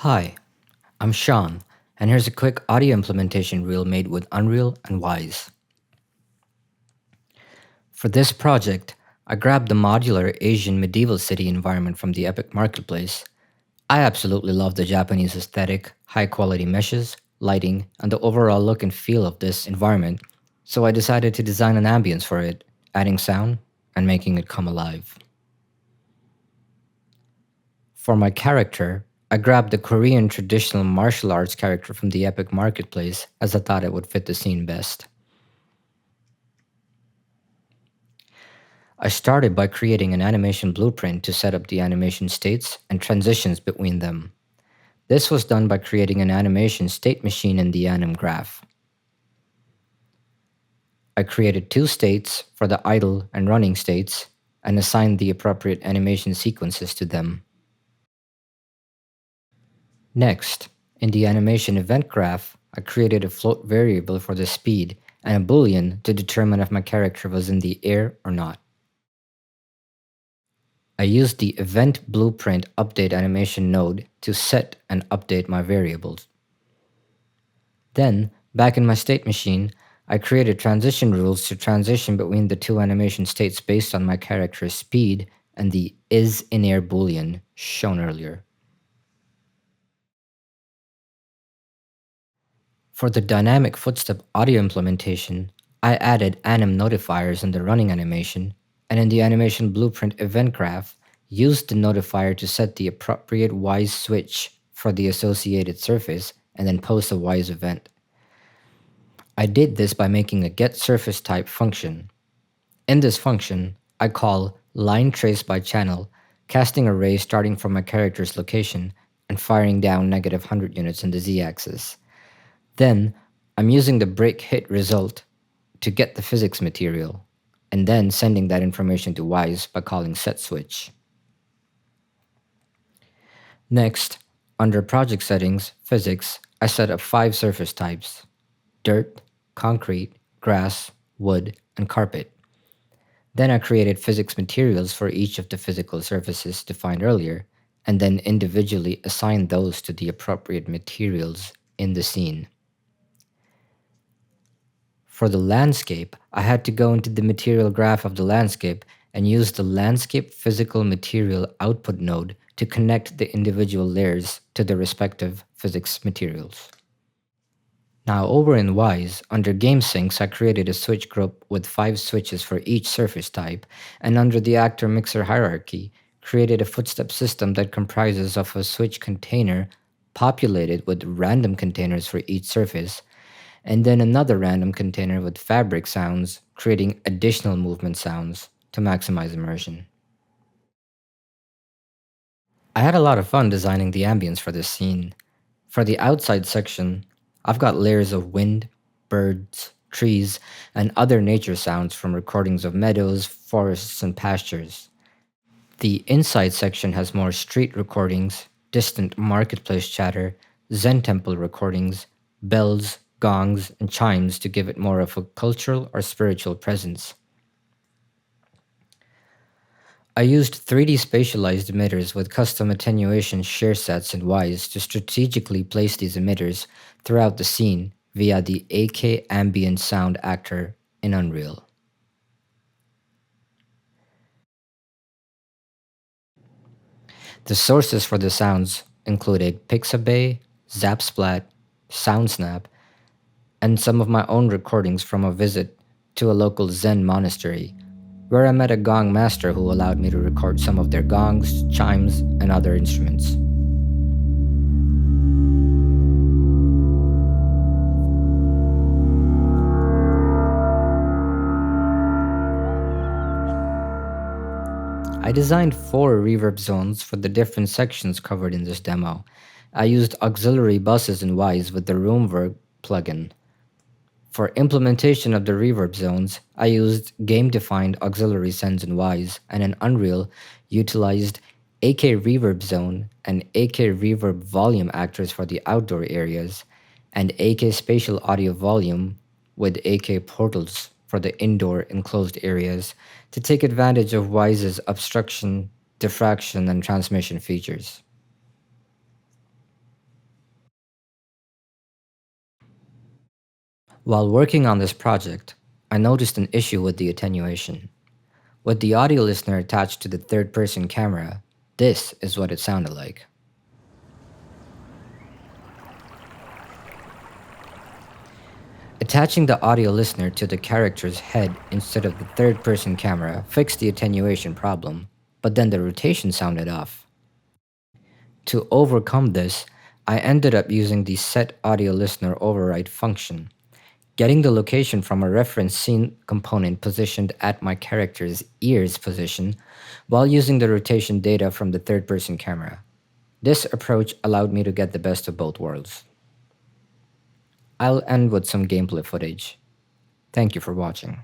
Hi, I'm Sean, and here's a quick audio implementation reel made with Unreal and Wwise. For this project, I grabbed the modular Asian medieval city environment from the Epic Marketplace. I absolutely love the Japanese aesthetic, high quality meshes, lighting, and the overall look and feel of this environment, so I decided to design an ambience for it, adding sound and making it come alive. For my character, I grabbed the Korean traditional martial arts character from the Epic Marketplace as I thought it would fit the scene best. I started by creating an animation blueprint to set up the animation states and transitions between them. This was done by creating an animation state machine in the anim graph. I created two states for the idle and running states and assigned the appropriate animation sequences to them. Next, in the animation event graph, I created a float variable for the speed and a boolean to determine if my character was in the air or not. I used the event blueprint update animation node to set and update my variables. Then, back in my state machine, I created transition rules to transition between the two animation states based on my character's speed and the is-in-air boolean shown earlier. For the dynamic footstep audio implementation, I added anim notifiers in the running animation, and in the animation blueprint event graph, used the notifier to set the appropriate Wwise switch for the associated surface and then post a Wwise event. I did this by making a getSurfaceType function. In this function, I call lineTraceByChannel, casting a ray starting from my character's location and firing down -100 units in the z-axis. Then, I'm using the break hit result to get the physics material, and then sending that information to Wwise by calling setSwitch. Next, under Project Settings, Physics, I set up 5 surface types: dirt, concrete, grass, wood, and carpet. Then I created physics materials for each of the physical surfaces defined earlier, and then individually assigned those to the appropriate materials in the scene. For the landscape, I had to go into the material graph of the landscape and use the landscape physical material output node to connect the individual layers to the respective physics materials. Now over in Wwise, under Game Syncs, I created a switch group with 5 switches for each surface type, and under the actor mixer hierarchy, created a footstep system that comprises of a switch container populated with random containers for each surface, and then another random container with fabric sounds, creating additional movement sounds to maximize immersion. I had a lot of fun designing the ambience for this scene. For the outside section, I've got layers of wind, birds, trees, and other nature sounds from recordings of meadows, forests, and pastures. The inside section has more street recordings, distant marketplace chatter, Zen temple recordings, bells, gongs, and chimes to give it more of a cultural or spiritual presence. I used 3D spatialized emitters with custom attenuation shear sets in Wwise to strategically place these emitters throughout the scene via the AK Ambient Sound Actor in Unreal. The sources for the sounds included Pixabay, Zapsplat, SoundSnap, and some of my own recordings from a visit to a local Zen monastery, where I met a gong master who allowed me to record some of their gongs, chimes, and other instruments. I designed 4 reverb zones for the different sections covered in this demo. I used auxiliary buses in Wwise with the Roomverb plugin. For implementation of the reverb zones, I used game-defined auxiliary sends in Wwise, and in Unreal, utilized AK Reverb Zone and AK Reverb Volume actors for the outdoor areas, and AK Spatial Audio Volume with AK Portals for the indoor enclosed areas to take advantage of Wwise's obstruction, diffraction, and transmission features. While working on this project, I noticed an issue with the attenuation. With the audio listener attached to the third person camera, this is what it sounded like. Attaching the audio listener to the character's head instead of the third person camera fixed the attenuation problem, but then the rotation sounded off. To overcome this, I ended up using the set audio listener override function, getting the location from a reference scene component positioned at my character's ear's position while using the rotation data from the third person camera. This approach allowed me to get the best of both worlds. I'll end with some gameplay footage. Thank you for watching.